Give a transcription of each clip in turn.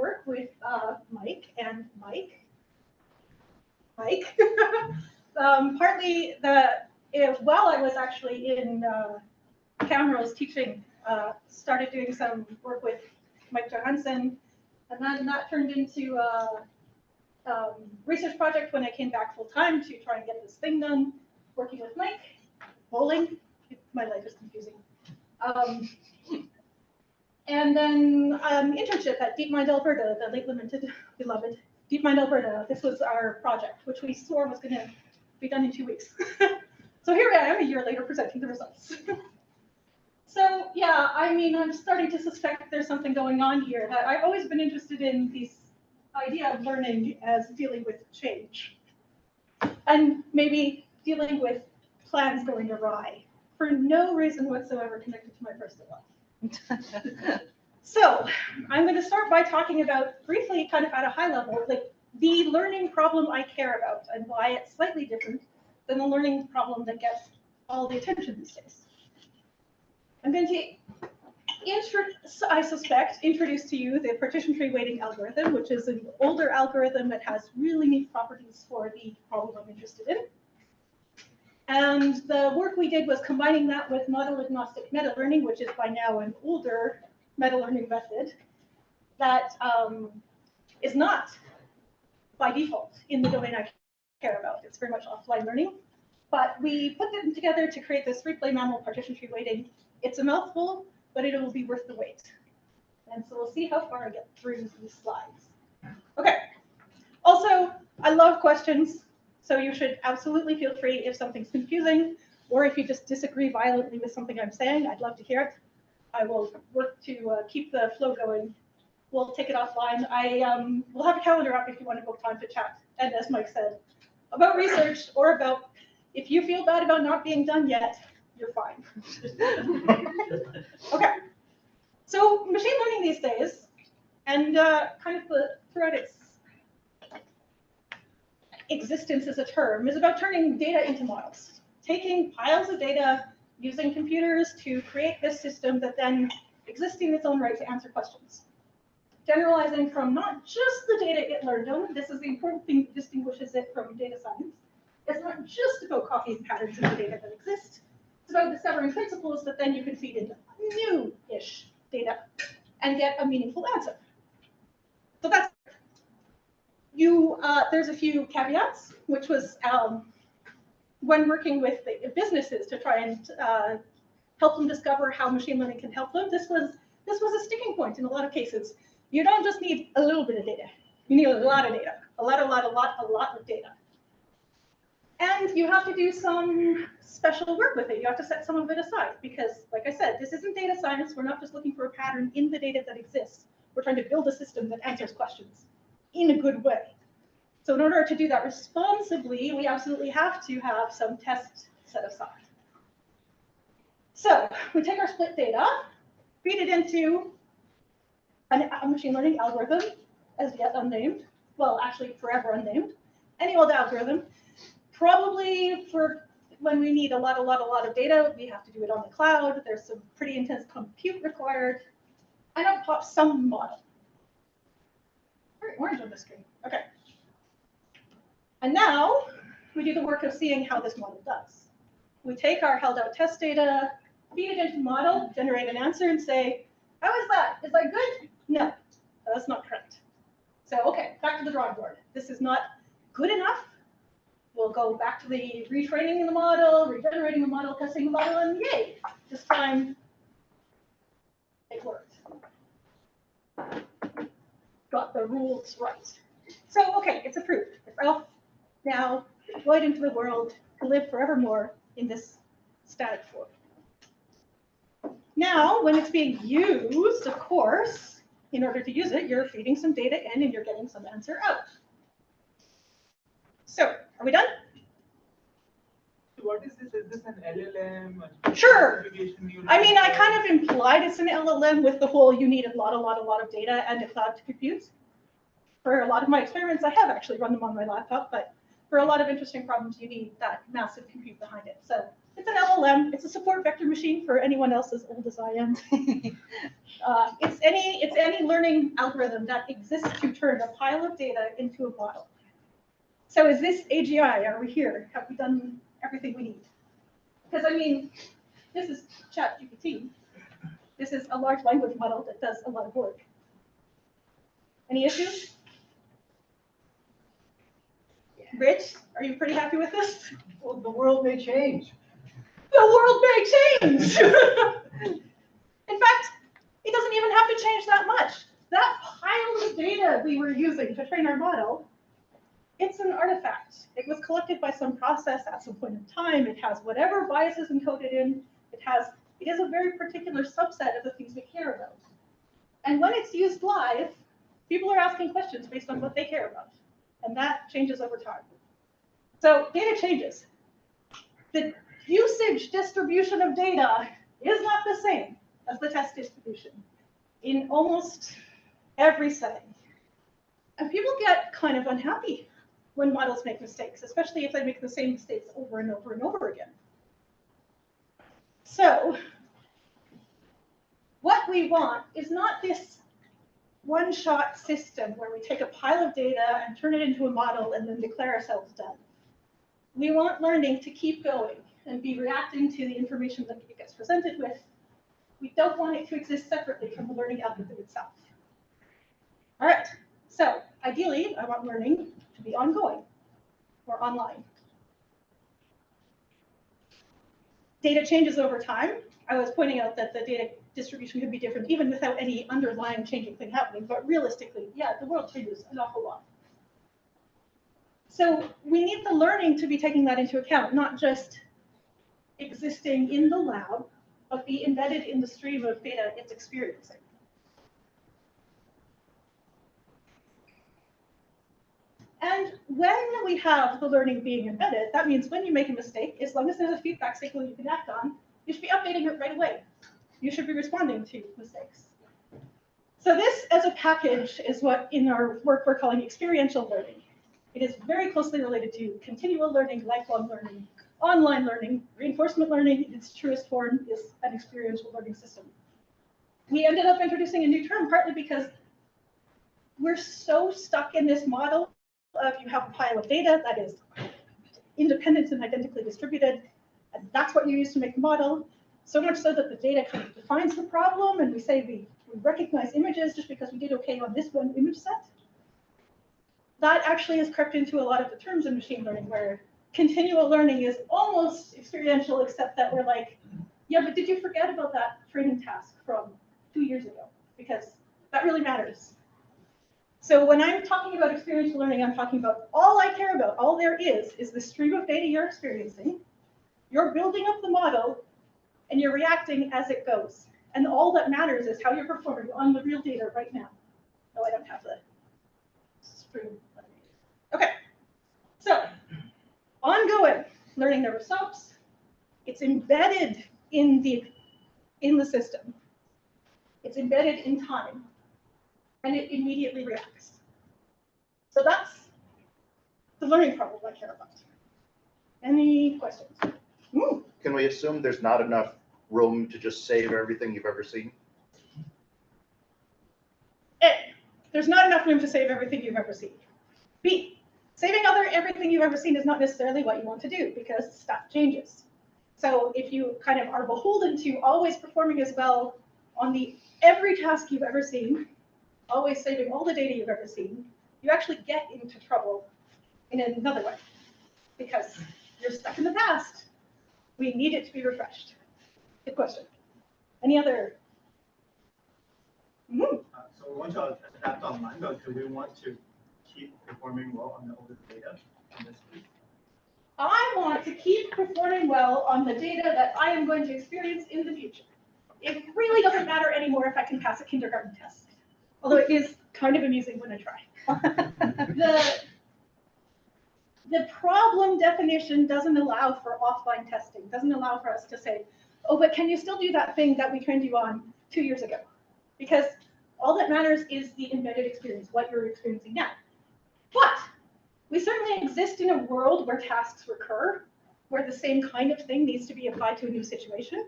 work with Mike and Mike. Partly while I was actually in Camrose teaching, started doing some work with Mike Johansson, and then that turned into a research project when I came back full time to try and get this thing done, working with Mike, bowling. My life is confusing. And then internship at DeepMind Alberta, the late limited beloved DeepMind Alberta. This was our project, which we swore was going to be done in 2 weeks. So here I am a year later presenting the results. So yeah, I mean, I'm starting to suspect there's something going on here. That I've always been interested in this idea of learning as dealing with change, and maybe dealing with plans going awry for no reason whatsoever connected to my personal life. So I'm going to start by talking about briefly, kind of at a high level, like the learning problem I care about and why it's slightly different than the learning problem that gets all the attention these days. I'm going to, I suspect, introduce to you the Partition-Tree Weighting algorithm, which is an older algorithm that has really neat properties for the problem I'm interested in. And the work we did was combining that with model-agnostic meta-learning, which is by now an older meta-learning method that is not by default in the domain I care about. It's very much offline learning. But we put them together to create this replay MAML partition-tree weighting. It's a mouthful, but it will be worth the wait. And so we'll see how far I get through these slides. Okay. Also, I love questions, so you should absolutely feel free if something's confusing, or if you just disagree violently with something I'm saying. I'd love to hear it. I will work to keep the flow going. We'll take it offline. We'll have a calendar up if you want to book time to chat. And as Mike said, about research or about if you feel bad about not being done yet, you're fine. Okay. So machine learning these days, and kind of throughout its existence as a term, is about turning data into models, taking piles of data, using computers to create this system that then exists in its own right to answer questions. Generalizing from not just the data it learned on, this is the important thing that distinguishes it from data science. It's not just about copying patterns in the data that exist. It's about discovering principles that then you can feed into new-ish data and get a meaningful answer. So that's there's a few caveats, which was when working with the businesses to try and help them discover how machine learning can help them. This was a sticking point in a lot of cases. You don't just need a little bit of data. You need a lot of data, a lot of data. And you have to do some special work with it. You have to set some of it aside because, like I said, this isn't data science. We're not just looking for a pattern in the data that exists. We're trying to build a system that answers questions in a good way. So in order to do that responsibly, we absolutely have to have some tests set aside. So we take our split data, feed it into a machine learning algorithm, as yet unnamed, well, actually forever unnamed, any old algorithm. Probably for when we need a lot of data, we have to do it on the cloud. There's some pretty intense compute required. And I'll pop some model. Very orange on the screen. Okay. And now we do the work of seeing how this model does. We take our held out test data, feed it into the model, generate an answer, and say, how is that? Is that good? No, that's not correct. So, okay, back to the drawing board. This is not good enough. We'll go back to the retraining the model, regenerating the model, testing the model, and yay, this time it worked. Got the rules right. So, okay, it's approved. It's off now, deployed into the world to live forevermore in this static form. Now, when it's being used, of course, in order to use it, you're feeding some data in and you're getting some answer out. So, are we done? What is this? Is this an LLM? Sure. I mean, I kind of implied it's an LLM with the whole you need a lot of data and a cloud to compute. For a lot of my experiments, I have actually run them on my laptop, but for a lot of interesting problems, you need that massive compute behind it. So it's It's an LLM. It's a support vector machine for anyone else as old as I am. It's any learning algorithm that exists to turn a pile of data into a model. So is this AGI? Are we here? Have we done everything we need? Because I mean, this is ChatGPT. This is a large language model that does a lot of work. Any issues? Rich, are you pretty happy with this? Well, the world may change. The world may change. In fact, it doesn't even have to change that much. That pile of data we were using to train our model, it's an artifact. It was collected by some process at some point in time. It has whatever biases encoded in. It is a very particular subset of the things we care about. And when it's used live, people are asking questions based on what they care about. And that changes over time. So data changes. The usage distribution of data is not the same as the test distribution in almost every setting. And people get kind of unhappy when models make mistakes, especially if they make the same mistakes over and over and over again. So what we want is not this one-shot system where we take a pile of data and turn it into a model and then declare ourselves done. We want learning to keep going and be reacting to the information that it gets presented with. We don't want it to exist separately from the learning algorithm itself. All right, so ideally, I want learning to be ongoing or online. Data changes over time. I was pointing out that the data distribution could be different even without any underlying changing thing happening, but realistically, yeah, the world changes an awful lot. So we need the learning to be taking that into account, not just existing in the lab, but be embedded in the stream of data it's experiencing. And when we have the learning being embedded, that means when you make a mistake, as long as there's a feedback signal you can act on, you should be updating it right away. You should be responding to mistakes. So this as a package is what in our work we're calling experiential learning. It is very closely related to continual learning, lifelong learning, online learning, reinforcement learning in its truest form is an experiential learning system. We ended up introducing a new term partly because we're so stuck in this model of you have a pile of data that is independent and identically distributed, and that's what you use to make the model. So much so that the data kind of defines the problem, and we say we recognize images just because we did okay on this one image set. That actually has crept into a lot of the terms in machine learning, where continual learning is almost experiential, except that we're like, yeah, but did you forget about that training task from 2 years ago? Because that really matters. So when I'm talking about experiential learning, I'm talking about all I care about, all there is the stream of data you're experiencing. You're building up the model, and you're reacting as it goes. And all that matters is how you're performing on the real data right now. No, I don't have the stream. Okay, so ongoing learning never stops. It's embedded in the system. It's embedded in time, and it immediately reacts. So that's the learning problem I care about. Any questions? Ooh. Can we assume there's not enough room to just save everything you've ever seen? A, there's not enough room to save everything you've ever seen. B, saving everything you've ever seen is not necessarily what you want to do because stuff changes. So if you kind of are beholden to always performing as well on every task you've ever seen, always saving all the data you've ever seen, you actually get into trouble in another way because you're stuck in the past. We need it to be refreshed. Good question. Any other? So we want to adapt online, but do we want to keep performing well on the older data in this case? I want to keep performing well on the data that I am going to experience in the future. It really doesn't matter anymore if I can pass a kindergarten test, although it is kind of amusing when I try. The problem definition doesn't allow for offline testing, doesn't allow for us to say, oh, but can you still do that thing that we trained you on 2 years ago? Because all that matters is the embedded experience, what you're experiencing now. But we certainly exist in a world where tasks recur. where the same kind of thing needs to be applied to a new situation.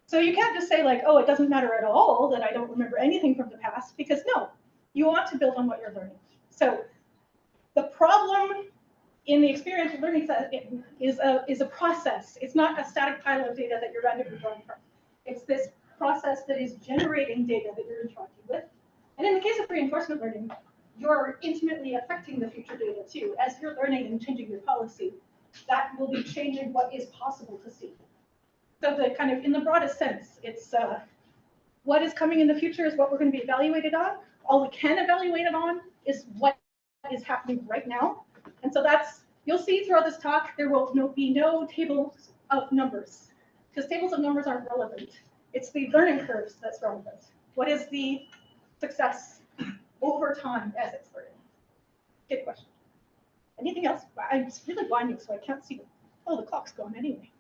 So you can't just say like, oh, it doesn't matter at all that I don't remember anything from the past, because no, you want to build on what you're learning. So the problem in the experiential learning setting is a process. It's not a static pile of data that you're randomly drawing from. It's this process that is generating data that you're interacting with. And in the case of reinforcement learning, you're intimately affecting the future data too. As you're learning and changing your policy, that will be changing what is possible to see. So the kind of, in the broadest sense, it's what is coming in the future is what we're going to be evaluated on. All we can evaluate it on is what is happening right now. And so that's, you'll see throughout this talk, there will be no tables of numbers, because tables of numbers aren't relevant. It's the learning curves that's relevant. What is the success over time as it's learning? Good question. Anything else? I'm really blinding, so I can't see. Oh, the clock's gone anyway.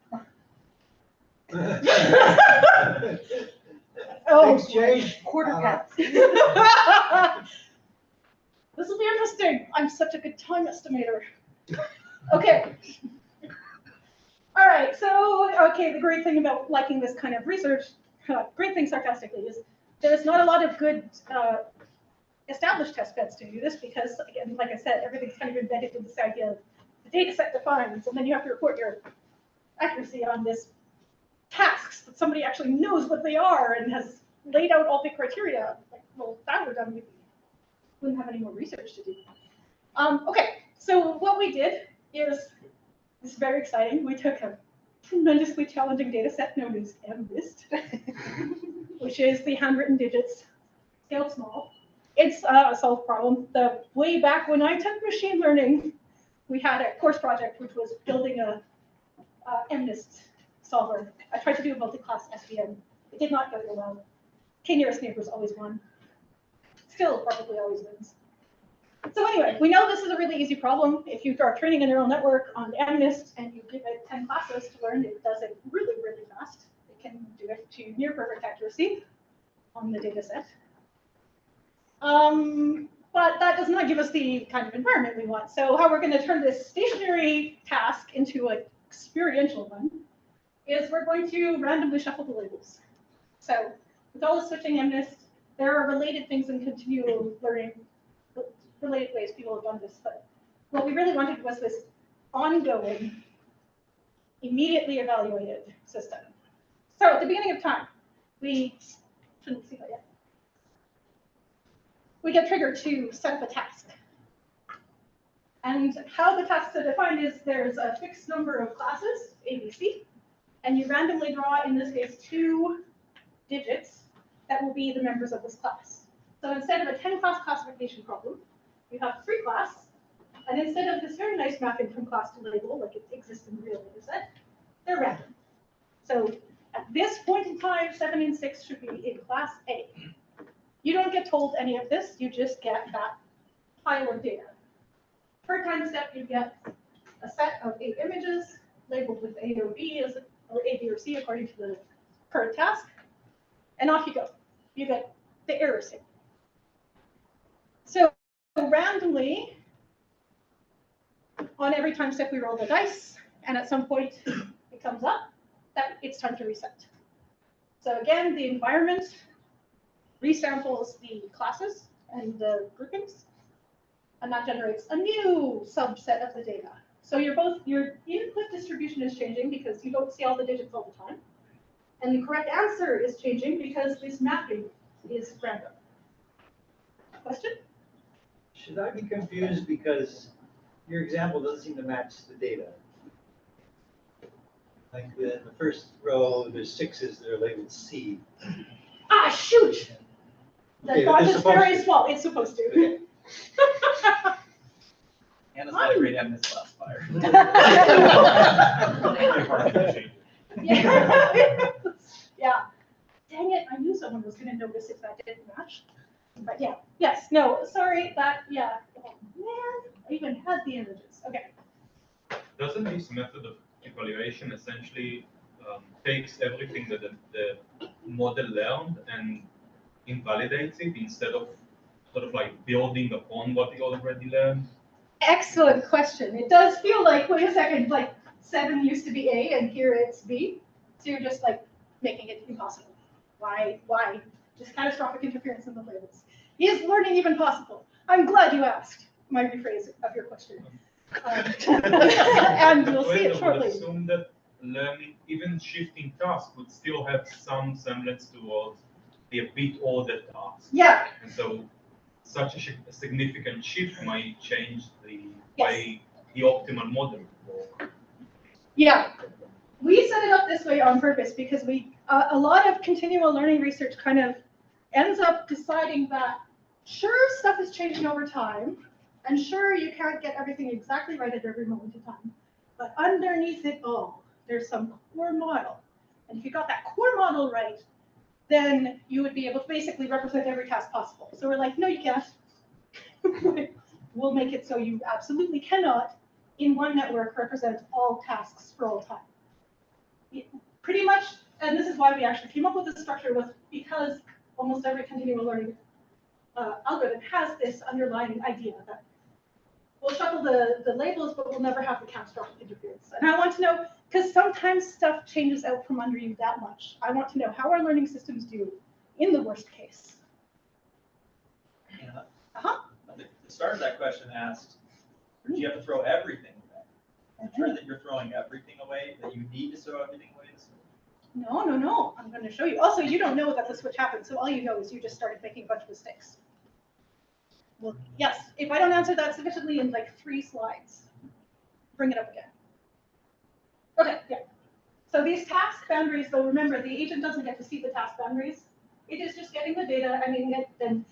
Oh, Exchange. quarter past. This will be interesting. I'm such a good time estimator. Okay. All right. So, okay, the great thing about liking this kind of research, great thing sarcastically, is there's not a lot of good established test beds to do this because, again, like I said, everything's kind of embedded in this idea of the data set defines, and then you have to report your accuracy on this tasks that somebody actually knows what they are and has laid out all the criteria. Like, well, if that were done, we wouldn't have any more research to do. Okay, so what we did is, this is very exciting. We took a tremendously challenging data set known as MLIST, which is the handwritten digits scaled small. It's a solved problem. Way back when I took machine learning, we had a course project which was building a MLIST solver. I tried to do a multi-class SVM. It did not go very well. K-nearest neighbors always won. Still probably always wins. So anyway, we know this is a really easy problem. If you are training a neural network on MNIST and you give it 10 classes to learn, it does it really, really fast. It can do it to near perfect accuracy on the data set. But that does not give us the kind of environment we want. So how we're going to turn this stationary task into an experiential one is we're going to randomly shuffle the labels. So with all the switching MNIST, there are related things in continual learning, related ways people have done this, but what we really wanted was this ongoing, immediately evaluated system. So at the beginning of time, we shouldn't see that yet. We get triggered to set up a task. And how the tasks are defined is there's a fixed number of classes, A, B, C, and you randomly draw, in this case, 2 digits that will be the members of this class. So instead of a 10-class classification problem, you have 3 class, and instead of this very nice mapping from class to label, like it exists in the real data set, they're random. So at this point in time, 7 and 6 should be in class A. You don't get told any of this, you just get that pile of data. Per time step, you get a set of 8 images labeled with A or B, or A, B, or C according to the current task, and off you go. You get the error signal. So randomly, on every time step, we roll the dice, and at some point it comes up that it's time to reset. So again, the environment resamples the classes and the groupings, and that generates a new subset of the data. So your input distribution is changing because you don't see all the digits all the time, and the correct answer is changing because this mapping is random. Question? Should I be confused because your example doesn't seem to match the data? Like in the first row, there's 6s that are labeled C. Ah, shoot! The font is very small. It's supposed to. Anna's got a great end this last fire. Yeah. Yeah. Dang it, I knew someone was going to notice if that didn't match. But yeah, yes, no, sorry, that, yeah. Oh, man, I even had the images. Okay. Doesn't this method of evaluation essentially takes everything that the model learned and invalidates it instead of sort of like building upon what it already learned? Excellent question. It does feel like, wait a second, like 7 used to be A and here it's B. So you're just like making it impossible. Why? This catastrophic interference in the labels. Is learning even possible? I'm glad you asked. My rephrase of your question. And you'll see it I shortly. would assume that learning, even shifting tasks, would still have some semblance towards the a bit ordered task. Yeah. And so such a significant shift might change the Yes. way the optimal model will work. Yeah. We set it up this way on purpose because a lot of continual learning research kind of ends up deciding that sure, stuff is changing over time, and sure, you can't get everything exactly right at every moment in time, but underneath it all, there's some core model. And if you got that core model right, then you would be able to basically represent every task possible. So we're like, no, you can't. We'll make it so you absolutely cannot, in one network, represent all tasks for all time. Pretty much, and this is why we actually came up with this structure, was because almost every continual learning algorithm has this underlying idea that we'll shuffle the labels, but we'll never have the catastrophic interference. And I want to know, because sometimes stuff changes out from under you that much. I want to know how our learning systems do in the worst case. Yeah. Uh-huh. The start of that question asked, do you have to throw everything away? I'm sure that you're throwing everything away, that you need to throw everything away. No. I'm going to show you. Also, you don't know that the switch happened, so all you know is you just started making a bunch of mistakes. Well, yes, if I don't answer that sufficiently in like 3 slides, bring it up again. Okay, yeah. So these task boundaries, though, remember, the agent doesn't get to see the task boundaries. It is just getting the data. I mean, then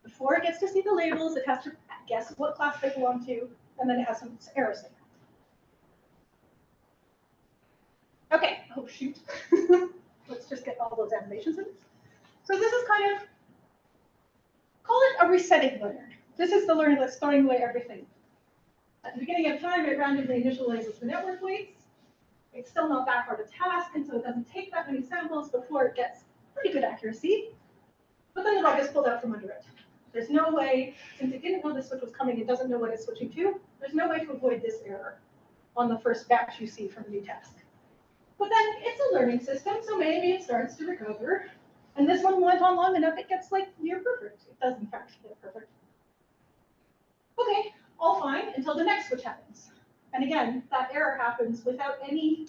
before it gets to see the labels, it has to guess what class they belong to, and then it has some errors there. Okay, oh shoot. Let's just get all those animations in. So this is kind of, call it a resetting learner. This is the learner that's throwing away everything. At the beginning of time, it randomly initializes the network weights. It's still not that hard a task, and so it doesn't take that many samples before it gets pretty good accuracy. But then the rug is pulled out from under it. There's no way, since it didn't know this switch was coming, it doesn't know what it's switching to, there's no way to avoid this error on the first batch you see from a new task. But then it's a learning system, so maybe it starts to recover. And this one went on long enough, it gets like near perfect. It does in fact get perfect. Okay, all fine until the next switch happens. And again, that error happens without any,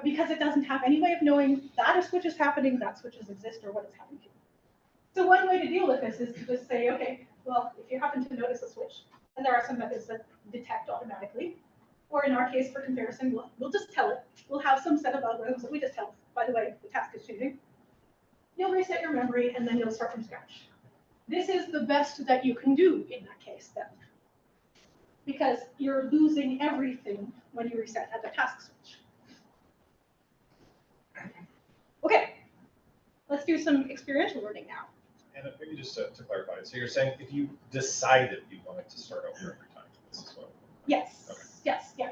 because it doesn't have any way of knowing that a switch is happening, that switches exist, or what is happening. So one way to deal with this is to just say, okay, well, if you happen to notice a switch, and there are some methods that detect automatically, or in our case, for comparison, we'll just tell it. We'll have some set of algorithms that we just tell, by the way, the task is changing. You'll reset your memory, and then you'll start from scratch. This is the best that you can do in that case, then. Because you're losing everything when you reset at the task switch. Okay, let's do some experiential learning now. And maybe just to clarify, so you're saying if you decided you wanted to start over every time, this is what? Yes. Okay. Yes. Yeah.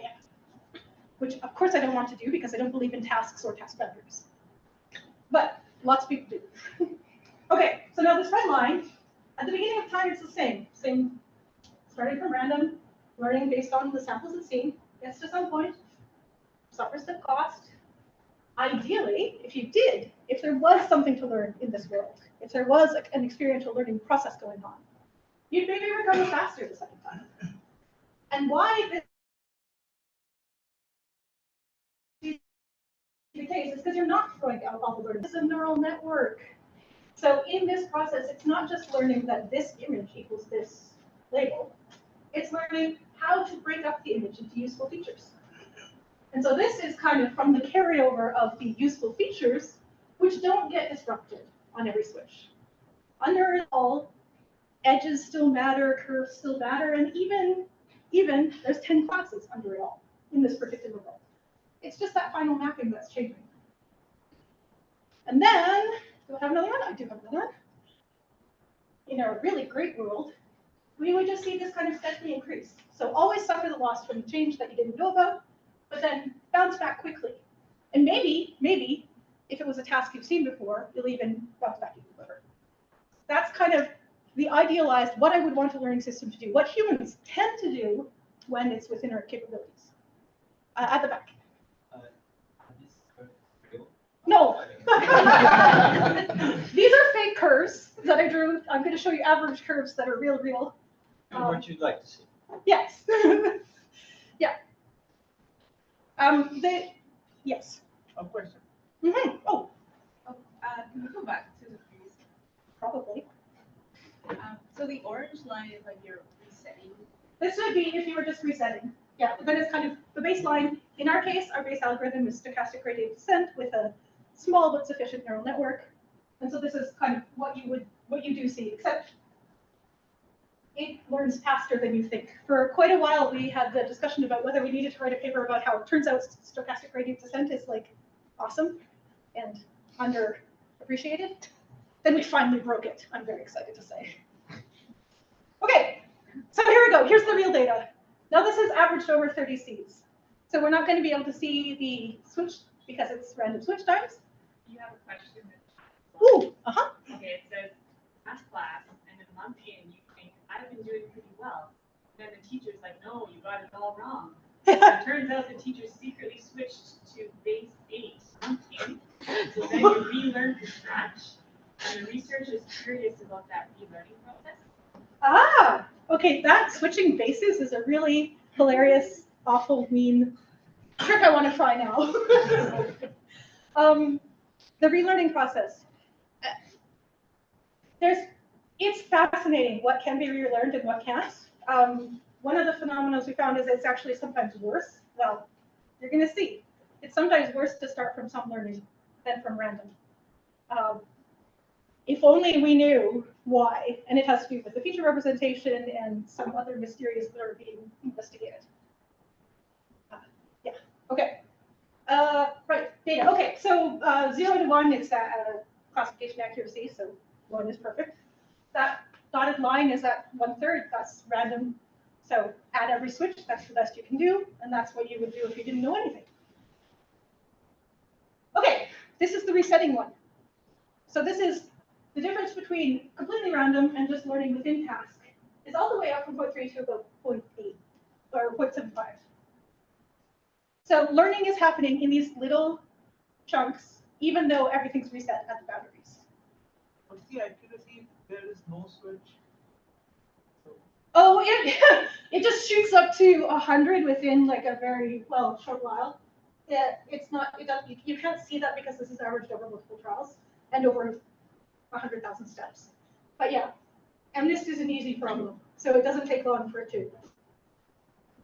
Which, of course, I don't want to do because I don't believe in tasks or task boundaries. But lots of people do. Okay, so now this red line, at the beginning of time, it's the same. Starting from random, learning based on the samples it's seen, gets to some point, suffers the cost. Ideally, if there was something to learn in this world, if there was an experiential learning process going on, you'd maybe recover faster the second time. And why this is the case is because you're not throwing out all the learning. This is a neural network. So in this process, it's not just learning that this image equals this label. It's learning how to break up the image into useful features. And so this is kind of from the carryover of the useful features, which don't get disrupted on every switch. Under it all, edges still matter, curves still matter, and even there's 10 classes under it all in this particular world. It's just that final mapping that's changing. And then, do I have another one? I do have another one. In a really great world, we would just see this kind of steadily increase. So always suffer the loss from the change that you didn't know about, but then bounce back quickly. And maybe, if it was a task you've seen before, you'll even bounce back even quicker. That's kind of the idealized, what I would want a learning system to do, what humans tend to do when it's within our capabilities. at the back. Real? No. These are fake curves that I drew. I'm going to show you average curves that are real. And what you'd like to see. Yes. Yeah. Yes. A question. Mm-hmm. Oh, Can we go back to the previous? probably. So the orange line is like your resetting. This would be if you were just resetting. Yeah, then it's kind of the baseline. In our case, our base algorithm is stochastic gradient descent with a small but sufficient neural network. And so this is kind of what you do see, except it learns faster than you think. For quite a while, we had the discussion about whether we needed to write a paper about how it turns out stochastic gradient descent is like awesome and underappreciated. Then we finally broke it, I'm very excited to say. Okay, so here we go. Here's the real data. Now this is averaged over 30 seeds. So we're not going to be able to see the switch because it's random switch times. You have a question. Ooh, uh-huh. Okay, it says math class, and then month in, you think I've been doing pretty well. And then the teacher's like, no, you got it all wrong. It turns out the teacher secretly switched to base 8 month in. So then you relearn from scratch. And the research is curious about that relearning process. Ah, okay, that switching bases is a really hilarious, awful, mean trick I want to try now. The relearning process. It's fascinating what can be relearned and what can't. One of the phenomena we found is it's actually sometimes worse. Well, you're going to see. It's sometimes worse to start from some learning than from random. If only we knew why, and it has to do with the feature representation and some other mysterious that are being investigated. Yeah, okay. Right, data. Okay, so 0 to 1 is that classification accuracy, so 1 is perfect. That dotted line is at 1/3, that's random. So add every switch, that's the best you can do, and that's what you would do if you didn't know anything. Okay, this is the resetting one. So this is the difference between completely random and just learning within task is all the way up from 0.3 to about 0.8 or 0.75. So learning is happening in these little chunks, even though everything's reset at the boundaries. What's the accuracy? There is no switch. Oh, it just shoots up to 100 within like a very short while. It's not. You can't see that because this is averaged over multiple trials and over 100,000 steps. But yeah, and this is an easy problem, so it doesn't take long for it to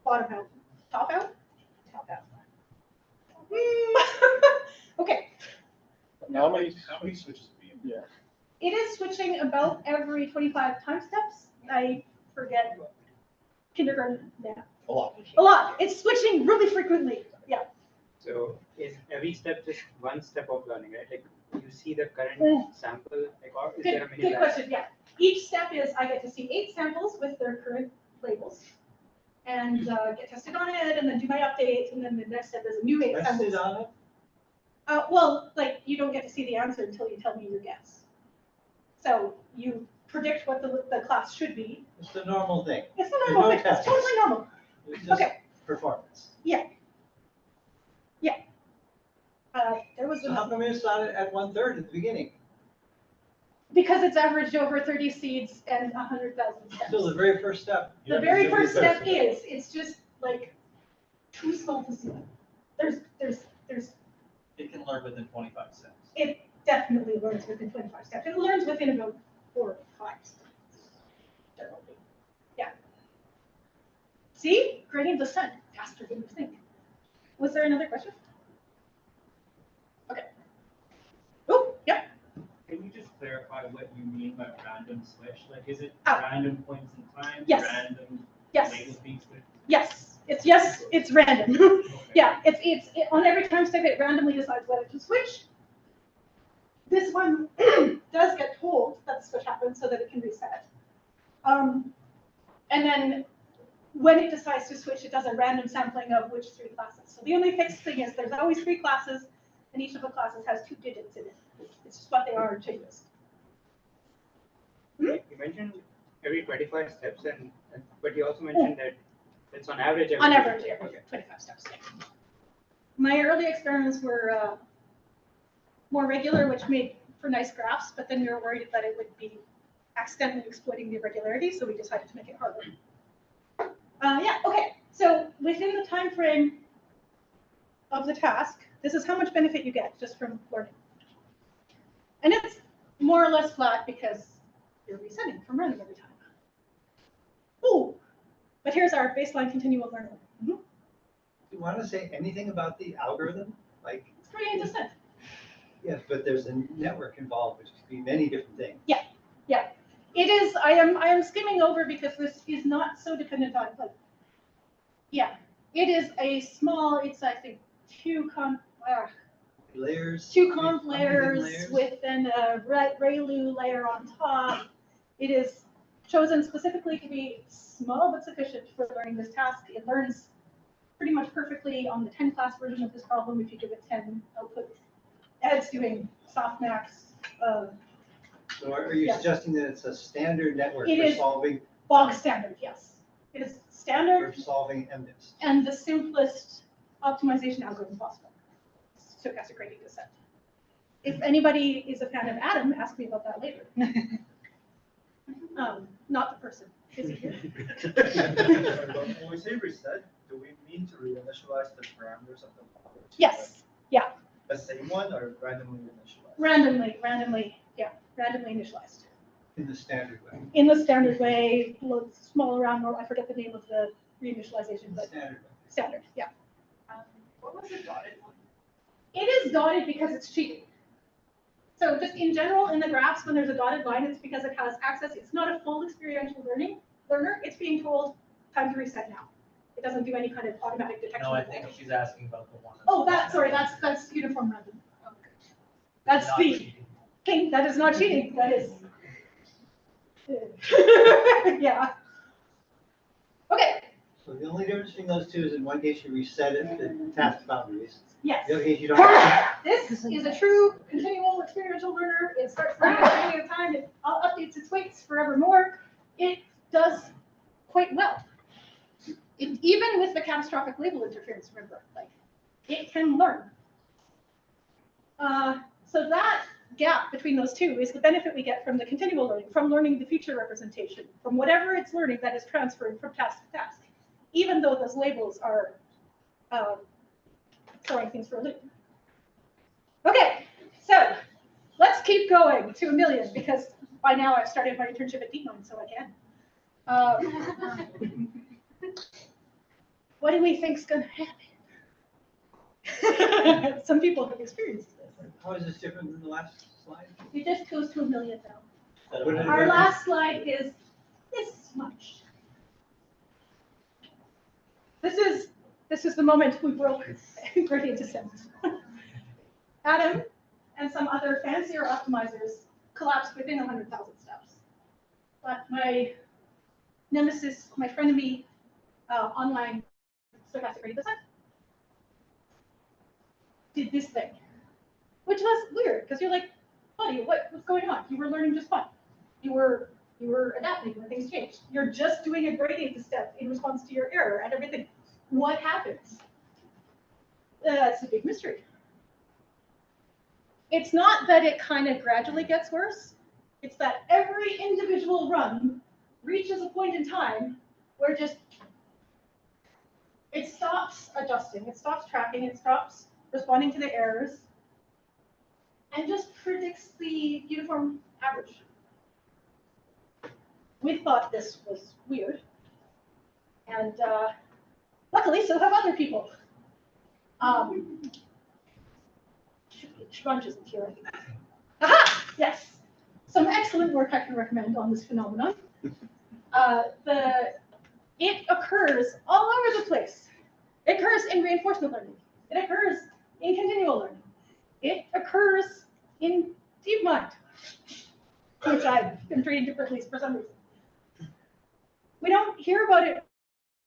bottom out, top out. Okay. How many switches do you need? Yeah. It is switching about every 25 time steps. I forget kindergarten math. A lot. A lot. It's switching really frequently. Yeah. So is every step just one step of learning, right? Like you see the current sample, like, or is there a mini Good lab? question. Yeah. Each step is I get to see 8 samples with their current labels and get tested on it and then do my updates. And then the next step is a new 8 samples. Tested on it? Well, like you don't get to see the answer until you tell me your guess. So you predict what the class should be. It's the normal thing. It's the normal thing. It's totally normal. It's just Okay. performance. Yeah. There was So how come you started at 1/3 at the beginning? because it's averaged over 30 seeds and 100,000 steps. Still the very first step. You The have to very do first the step is, it's just like too small to see. There's, It can learn within 25 steps. it definitely learns within 25 steps. It learns within about 4 or 5 steps. Generally. Yeah. See? Gradient descent, faster than you think. Was there another question? Okay. Oh, yeah. Can you just clarify what you mean by random switch? Like, is it Oh. random points in time? Yes. Random Yes. labels being switched? Yes, it's random. Yeah, it's on every time step it randomly decides whether to switch. This one does get told that the switch happens so that it can reset. And then when it decides to switch, it does a random sampling of which 3 classes. So the only fixed thing is there's always 3 classes, and each of the classes has 2 digits in it. It's just what they are changes. You mentioned every 25 steps, but you also mentioned that it's on average. On average, every 25 steps. My early experiments were more regular, which made for nice graphs, but then we were worried that it would be accidentally exploiting the irregularity, so we decided to make it harder. Yeah, okay. So within the time frame of the task, this is how much benefit you get just from learning. And it's more or less flat because you're resetting from running every time. Ooh, but here's our baseline continual learner. Do you want to say anything about the algorithm? Like, It's pretty descent. yes, but there's a network involved, which could be many different things. Yeah. It is, I am skimming over because this is not so dependent on, like, yeah. It is a small, it's I think two conv Layers. layers with then a ReLU layer on top. It is chosen specifically to be small but sufficient for learning this task. It learns pretty much perfectly on the 10 class version of this problem if you give it 10 outputs. And it's doing softmax. So are you suggesting that it's a standard network It for is solving bog standard, yes. It is standard for solving MNIST? and the simplest optimization algorithm possible. Stochastic gradient descent. If anybody is a fan of Adam, ask me about that later. Not the person. Is he here? When we say reset, do we mean to reinitialize the parameters of the model? Yes. Yeah. The same one or randomly initialized? Randomly initialized. In the standard way. In the standard way, small around, or I forget the name of the reinitialization, but Standard way. standard, yeah. What was the dotted one? It is dotted because it's cheating. So just in general, in the graphs, when there's a dotted line, it's because it has access. It's not a full experiential learner. It's being told time to reset now. It doesn't do any kind of automatic detection. No, I think she's asking about the one. Oh, that's uniform random. That's Not the cheating. thing. That is not cheating. That is. Yeah. Okay. So the only difference between those two is in one case you reset it, the task boundaries. Yes. The other case you don't. This is a true continual experiential learner. It starts learning at the beginning of time. It updates its weights forevermore. It does quite well. Even with the catastrophic label interference, remember, like, it can learn. So that gap between those two is the benefit we get from the continual learning, from learning the feature representation, from whatever it's learning that is transferred from task to task, even though those labels are throwing things for a loop. Okay, so let's keep going to 1 million, because by now I've started my internship at DeepMind, so I can. What do we think's going to happen? Some people have experienced this. How is this different than the last slide? It just goes to 1 million now. What did- Our last slide is this much. This is the moment we broke gradient descent. Adam and some other fancier optimizers collapsed within 100,000 steps. But my Nemesis, my frenemy, online stochastic gradient descent did this thing, which was weird because you're like, buddy, what's going on? You were learning just fine. You were adapting when things changed. You're just doing a gradient descent in response to your error and everything. What happens? That's a big mystery. It's not that it kind of gradually gets worse. It's that every individual run reaches a point in time where just it stops adjusting, it stops tracking, it stops responding to the errors, and just predicts the uniform average. We thought this was weird, and luckily so have other people. Shrunch isn't here, I think. Aha! Yes! Some excellent work I can recommend on this phenomenon. It occurs all over the place. It occurs in reinforcement learning. It occurs in continual learning. It occurs in DeepMind, which I am treating differently for some reason. We don't hear about it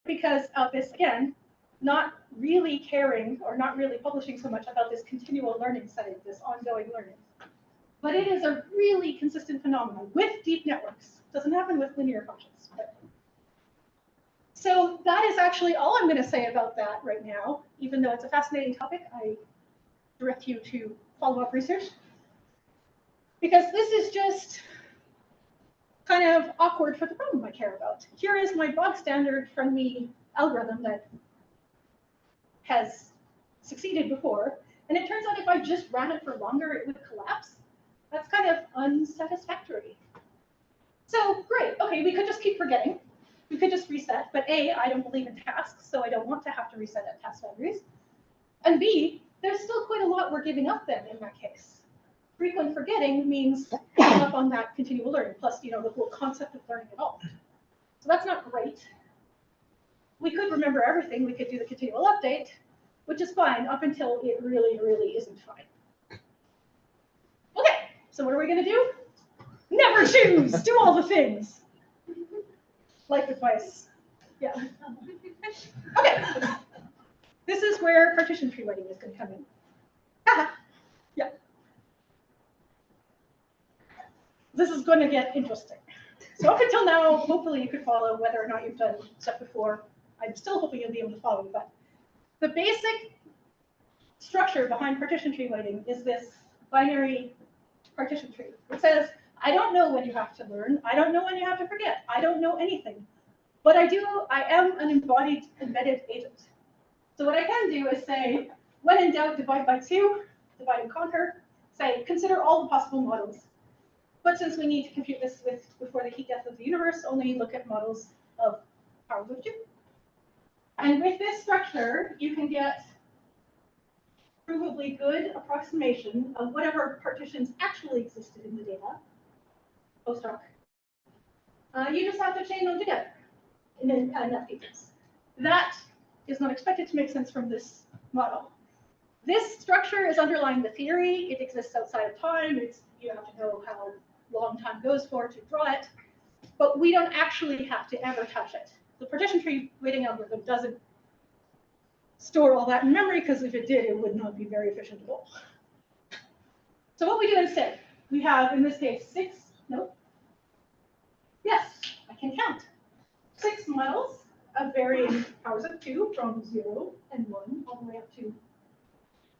because of this, again, not really caring or not really publishing so much about this continual learning side, this ongoing learning. But it is a really consistent phenomenon with deep networks. It doesn't happen with linear functions. But So that is actually all I'm going to say about that right now. Even though it's a fascinating topic, I direct you to follow up research. Because this is just kind of awkward for the problem I care about. Here is my bog standard friendly algorithm that has succeeded before. And it turns out if I just ran it for longer, it would collapse. That's kind of unsatisfactory. So great, okay, we could just keep forgetting. We could just reset, but A, I don't believe in tasks, so I don't want to have to reset at task boundaries. And B, there's still quite a lot we're giving up then in that case. Frequent forgetting means giving up on that continual learning, plus the whole concept of learning at all. So that's not great. We could remember everything, we could do the continual update, which is fine up until it really, really isn't fine. Okay, so what are we gonna do? Never choose, do all the things. Life advice, yeah. Okay, this is where partition-tree weighting is gonna come in. Yeah. This is going to get interesting. So up until now, hopefully you could follow whether or not you've done stuff before. I'm still hoping you'll be able to follow, but the basic structure behind partition tree weighting is this binary partition tree. It says, I don't know when you have to learn. I don't know when you have to forget. I don't know anything. But I am an embodied embedded agent. So what I can do is say, when in doubt, divide by 2, divide and conquer, say, consider all the possible models. But since we need to compute this before the heat death of the universe, only look at models of powers of 2. And with this structure, you can get provably good approximation of whatever partitions actually existed in the data, post-hoc. You just have to chain them together in enough cases. That is not expected to make sense from this model. This structure is underlying the theory. It exists outside of time. You have to know how long time goes for to draw it, but we don't actually have to ever touch it. The partition tree weighting algorithm doesn't store all that in memory, because if it did, it would not be very efficient at all. So what we do instead, we have, in this case, 6 models of varying powers of 2 from 0 and 1 all the way up to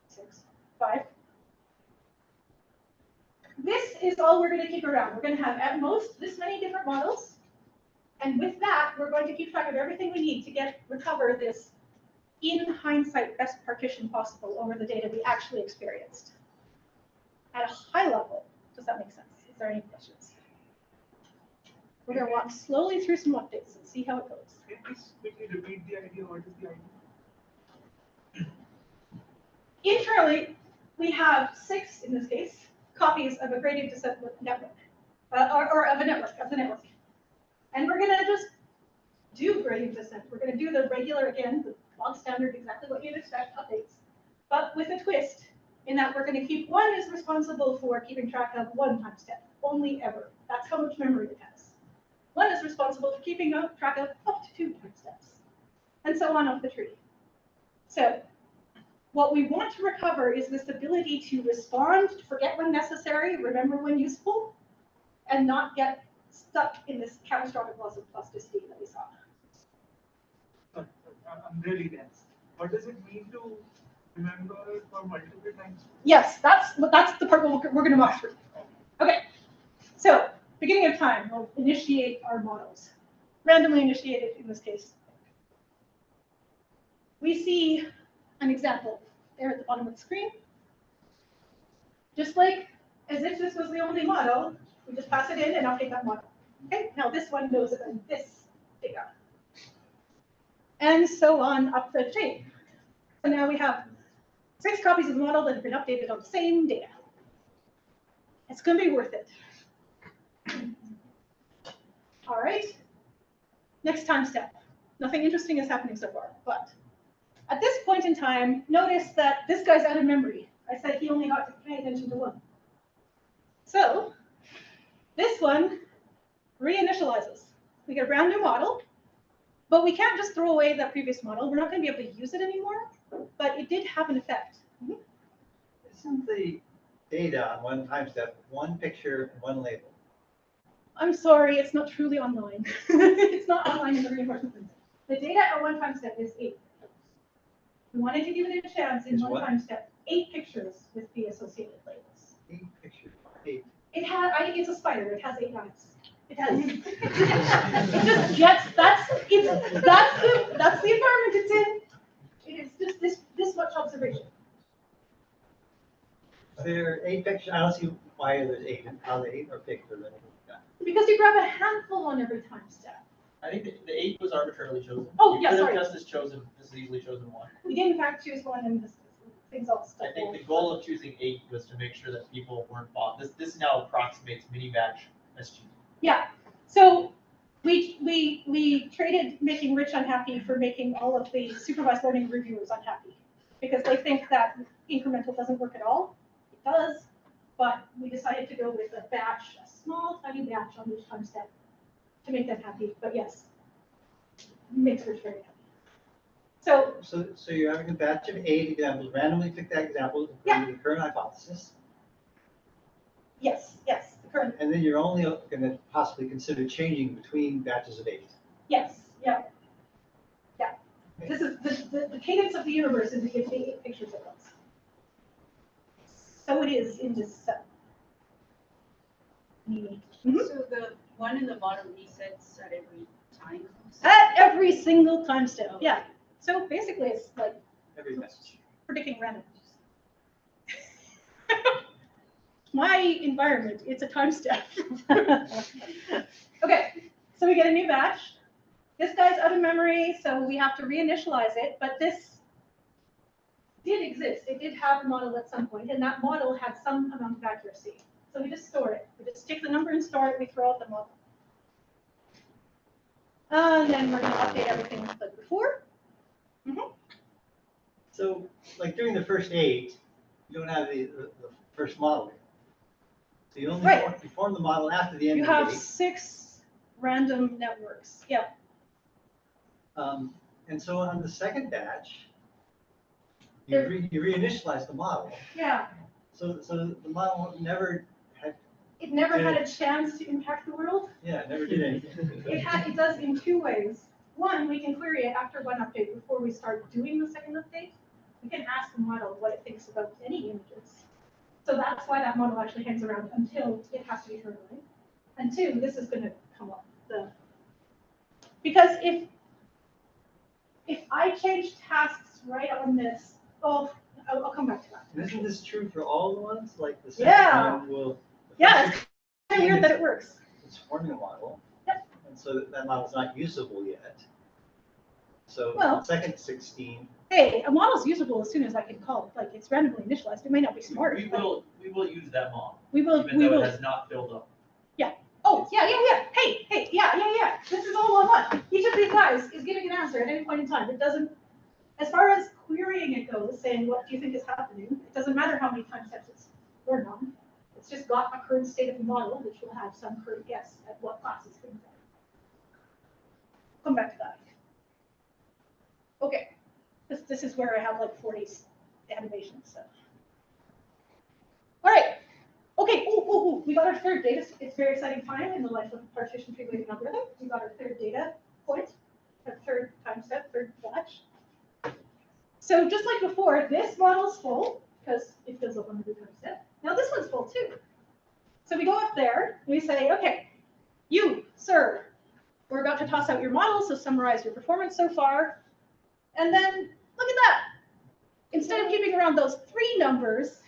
6, 5. This is all we're going to keep around. We're going to have at most this many different models. And with that, we're going to keep track of everything we need to recover this, in hindsight, best partition possible over the data we actually experienced. At a high level, does that make sense? Is there any questions? We're going to walk slowly through some updates and see how it goes. Can you please quickly repeat the idea? What is the idea? Internally, we have 6, in this case, copies of a gradient descent network, or of the network. And we're going to just do gradient descent. We're going to do the regular, again, the bog standard, exactly what you'd expect, updates, but with a twist in that we're going to keep one is responsible for keeping track of 1 time step, only ever. That's how much memory it has. One is responsible for keeping track of up to 2 time steps, and so on up the tree. So what we want to recover is this ability to respond, to forget when necessary, remember when useful, and not get stuck in this catastrophic loss of plasticity that we saw. I'm really dense. What does it mean to remember for multiple times? Yes, that's the part we're going to walk through. Okay, so beginning of time, we'll initiate our models. Randomly initiated in this case. We see an example there at the bottom of the screen. Just like as if this was the only model, we just pass it in and update that model. Okay, now this one knows about this data. And so on up the chain. So now we have 6 copies of the model that have been updated on the same data. It's going to be worth it. All right, next time step. Nothing interesting is happening so far, but at this point in time, notice that this guy's out of memory. I said he only got to pay attention to 1. So this one reinitializes. We get a brand new model, but we can't just throw away that previous model. We're not going to be able to use it anymore, but it did have an effect. Isn't the data on 1 time step 1 picture and 1 label? I'm sorry, it's not truly online. It's not online in the reinforcement. The data at one time step is 8. We wanted to give it a chance in Is one what? time step. 8 pictures with the associated labels. 8 pictures. 8. It has, I think it's a spider. It has 8 eyes. It has. It just gets. That's the environment it's in. It is just this much observation. There are 8 pictures. I don't see why there's 8 and how the 8 are picked or anything like that. Because you grab a handful on every time step. I think the 8 was arbitrarily chosen. Oh, You yeah, could have sorry. just as chosen, this is easily chosen 1. We did in fact choose one, and this things all stuck. I think the goal of choosing 8 was to make sure that people weren't bought. This now approximates mini batch SG. Yeah. So we traded making Rich unhappy for making all of the supervised learning reviewers unhappy, because they think that incremental doesn't work at all. It does, but we decided to go with a batch, a small tiny batch on each time step to make them happy. But yes, makes Rich very happy. So So you're having a batch of 8 examples, randomly pick that example Yeah. from the current hypothesis, yes, the current, and then you're only going to possibly consider changing between batches of 8. yes, yeah. This is the cadence of the universe is to give me 8 pictures at once. So it is in this cell. Mhm. So the one in the model resets at every time? At every single time step, yeah. So basically, it's like Every message. predicting random. My environment, it's a time step. Okay, so we get a new batch. This guy's out of memory, so we have to reinitialize it, but this did exist. It did have a model at some point, and that model had some amount of accuracy. So we just store it. We just take the number and store it, we throw out the model. And then we're gonna update everything like before. So, like during the first 8, you don't have the first model yet. So you only Right. you form the model after the end You of the have 8. 6 random networks. Yeah. And so on the second batch, you reinitialize the model. Yeah. So the model never had, It never had a chance to impact the world. never did anything. It does in 2 ways. One, we can query it after one update before we start doing the second update. We can ask the model what it thinks about any images. So that's why that model actually hangs around until it has to be thrown away. And 2, this is going to come up. Because if I change tasks right on this, I'll come back to that. And isn't this true for all the ones? Like the second Yeah. one will. Yeah, it's kind of weird that it works. It's forming a model. Yep. And so that model's not usable yet. So Well- the second 16. Hey, a model's usable as soon as I can call it. Like, it's randomly initialized. It may not be smart. We but will use that model, We will. even We though will. it has not filled up. Oh, yeah. Hey, yeah. This is all one. Each of these guys is giving an answer at any point in time. It doesn't, as far as querying it goes, saying what do you think is happening, it doesn't matter how many time steps it's learned on. It's just got a current state of the model, which will have some current guess at what classes things are. Come back to that. Okay. This is where I have like 40 animations. So. All right. Okay, we got our third data. It's a very exciting time in the life of Partition-Tree Weighting algorithm. We got our third data point, our third time step, third batch. So just like before, this model's full because it fills up on every time step. Now this one's full too. So we go up there, and we say, okay, you, sir, we're about to toss out your model, so summarize your performance so far. And then look at that. Instead of keeping around those 3 numbers,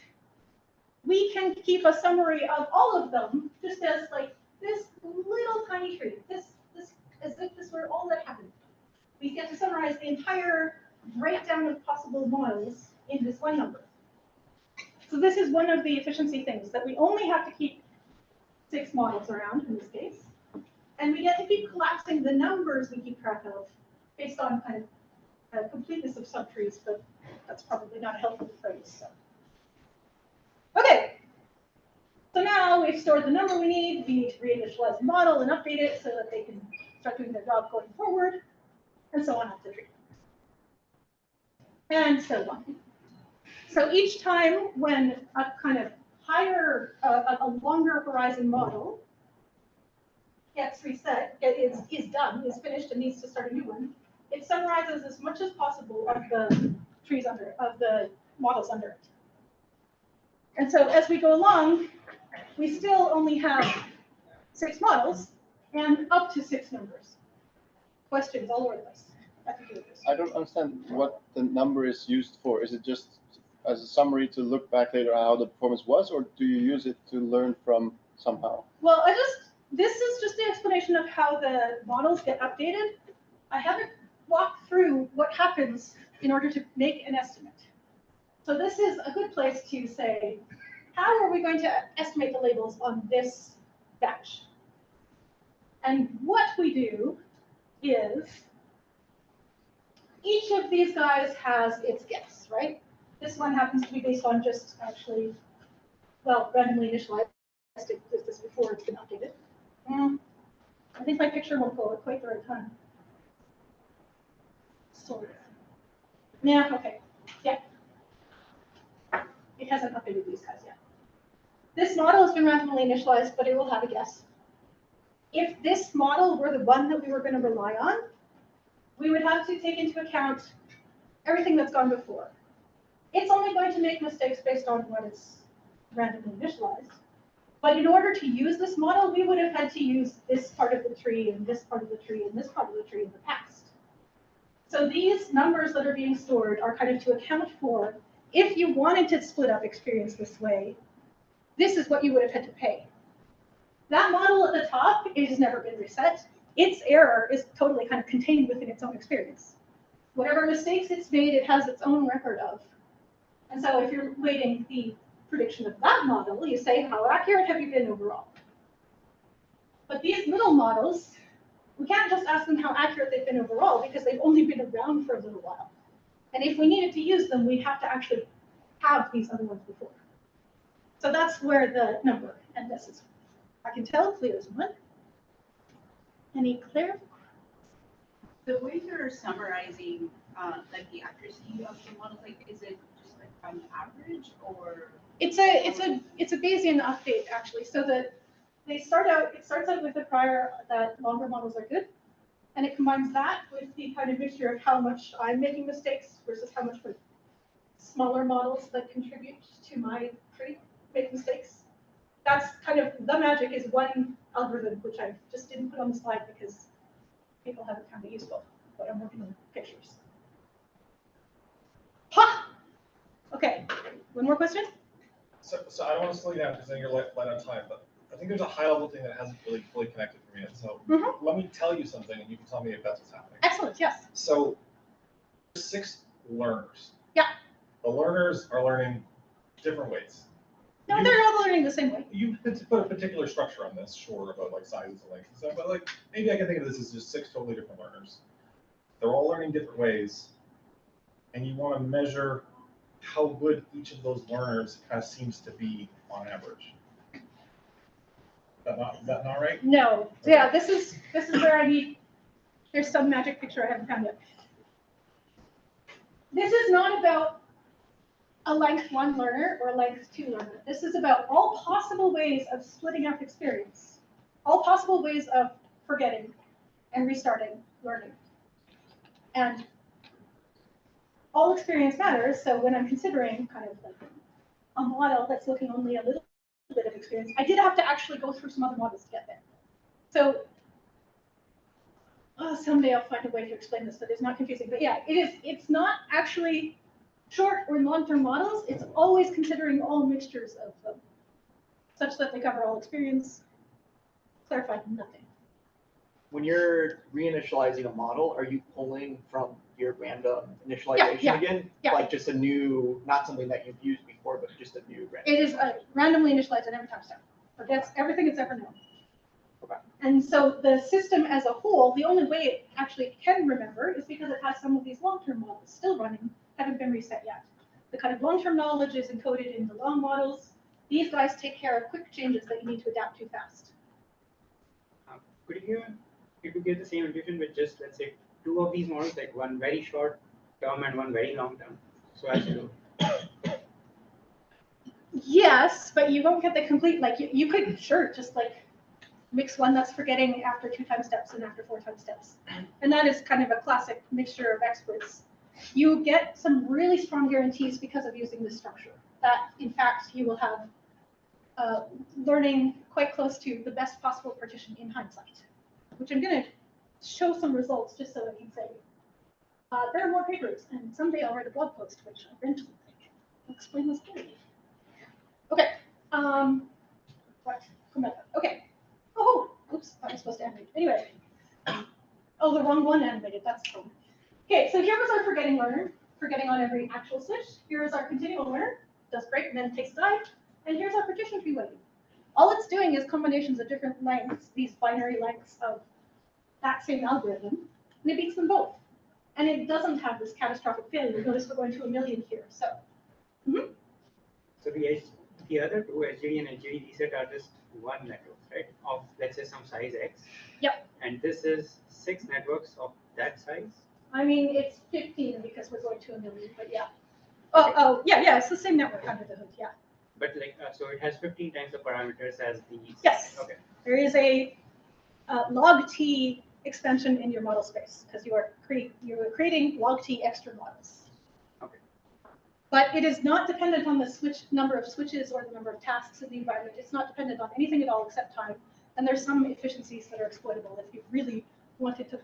we can keep a summary of all of them, just as like this little tiny tree. This as if this were all that happened. We get to summarize the entire breakdown of possible models in this one number. So this is one of the efficiency things, that we only have to keep 6 models around in this case, and we get to keep collapsing the numbers we keep track of based on kind of completeness of subtrees, but that's probably not a helpful phrase. So. Okay, so now we've stored the number we need to reinitialize the model and update it so that they can start doing their job going forward, and so on up the tree. And so on. So each time when a kind of higher, a longer horizon model gets reset, is done, is finished, and needs to start a new one, it summarizes as much as possible of the trees under, of the models under it. And so as we go along, we still only have 6 models and up to 6 numbers. Questions all over the place. I don't understand what the number is used for. Is it just as a summary to look back later on how the performance was, or do you use it to learn from somehow? Well, this is just the explanation of how the models get updated. I haven't walked through what happens in order to make an estimate. So this is a good place to say, how are we going to estimate the labels on this batch? And what we do is, each of these guys has its guess, right? This one happens to be based on just actually, well, randomly initialized this before it's been updated. I think my picture won't go at quite the right time. Sort of. Yeah, okay. Yeah. It hasn't updated these guys yet. This model has been randomly initialized, but it will have a guess. If this model were the one that we were going to rely on, we would have to take into account everything that's gone before. It's only going to make mistakes based on what is randomly initialized. But in order to use this model, we would have had to use this part of the tree and this part of the tree and this part of the tree in the past. So these numbers that are being stored are kind of to account for, if you wanted to split up experience this way, this is what you would have had to pay. That model at the top, it has never been reset. Its error is totally kind of contained within its own experience. Whatever mistakes it's made, it has its own record of. And so if you're weighting the prediction of that model, you say, how accurate have you been overall? But these middle models, we can't just ask them how accurate they've been overall because they've only been around for a little while. And if we needed to use them, we'd have to actually have these other ones before. So that's where the number, and this is, I can tell, clear as mud. Any clear? The way you're summarizing, like the accuracy of the model, like, is it just like on average, or? It's a Bayesian update actually. So that it starts out with the prior that longer models are good, and it combines that with the kind of mixture of how much I'm making mistakes versus how much for smaller models that contribute to my tree make mistakes. That's kind of the magic is one algorithm, which I just didn't put on the slide because people haven't found it useful, but I'm working on pictures. Ha! Okay, one more question? So I don't want to slow you down because then you're light on time, but I think there's a high level thing that hasn't really fully connected for me yet. So let me tell you something and you can tell me if that's what's happening. Excellent, yes. So there's 6 learners. Yeah. The learners are learning different ways. No, they're all learning the same way. You could put a particular structure on this, sure, about like sizes and lengths and stuff, but like maybe I can think of this as just 6 totally different learners. They're all learning different ways, and you want to measure how good each of those learners kind of seems to be on average. Is that not right? No. Yeah, this is where I need. There's some magic picture I haven't found yet. This is not about a length 1 learner or a length 2 learner. This is about all possible ways of splitting up experience, all possible ways of forgetting and restarting learning. And all experience matters, so when I'm considering kind of like a model that's looking only a little bit of experience, I did have to actually go through some other models to get there. So someday I'll find a way to explain this that is not confusing. But yeah, it's not actually short or long-term models. It's always considering all mixtures of them, such that they cover all experience, clarified nothing. When you're reinitializing a model, are you pulling from your random initialization again? Yeah. Like just a new, not something that you've used before, but just a new random. It is randomly initialized at every time step. Forgets everything it's ever known. Okay. And so the system as a whole, the only way it actually can remember is because it has some of these long-term models still running, haven't been reset yet. The kind of long-term knowledge is encoded in the long models. These guys take care of quick changes that you need to adapt to fast. Could you give the same intuition with just, let's say, 2 of these models, like one very short term and one very long term? So as to Yes, but you won't get the complete, like you could, sure, just like mix one that's forgetting after 2 time steps and after 4 time steps. And that is kind of a classic mixture of experts. You get some really strong guarantees because of using this structure, that in fact you will have learning quite close to the best possible partition in hindsight, which I'm going to show some results just so I can say. There are more papers, and someday I'll write a blog post, which I eventually think will explain this clearly. Okay. Right. Okay. Oh, oops, I was supposed to animate. Anyway. Oh, the wrong one animated. That's cool. Okay, so here was our forgetting learner, forgetting on every actual switch. Here is our continual learner, does great, and then takes a dive. And here's our partition-tree weighting. All it's doing is combinations of different lengths, these binary lengths of that same algorithm, and it beats them both. And it doesn't have this catastrophic failure. Notice we're going to 1,000,000 here. So, So the other two, SGD and HGD, these are just one network, right? Of let's say some size X. Yep. And this is 6 networks of that size. I mean, it's 15 because we're going to 1,000,000, but yeah. Oh, yeah, it's the same network under the hood, yeah. But like, so it has 15 times the parameters as these. Yes. Okay. There is a log T expansion in your model space because you are creating log T extra models. Okay. But it is not dependent on the number of switches or the number of tasks in the environment. It's not dependent on anything at all except time. And there's some efficiencies that are exploitable if you really wanted to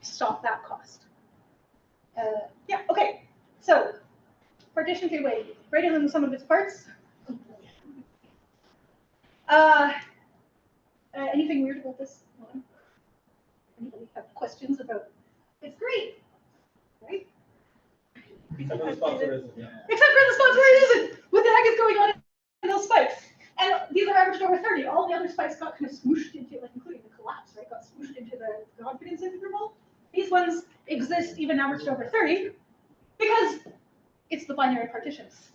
stop that cost. Yeah, okay. So, partition-tree weighting, greater than the sum of its parts. Anything weird about this one? Anybody have questions about? It's great, right? Except for the spots where it isn't, yeah. Except for the spots where it isn't. What the heck is going on in those spikes? And these are averaged over 30. All the other spikes got kind of smooshed into, like including the collapse, right? Got smooshed into the confidence interval. These ones exist even averaged over 30 because it's the binary partitions.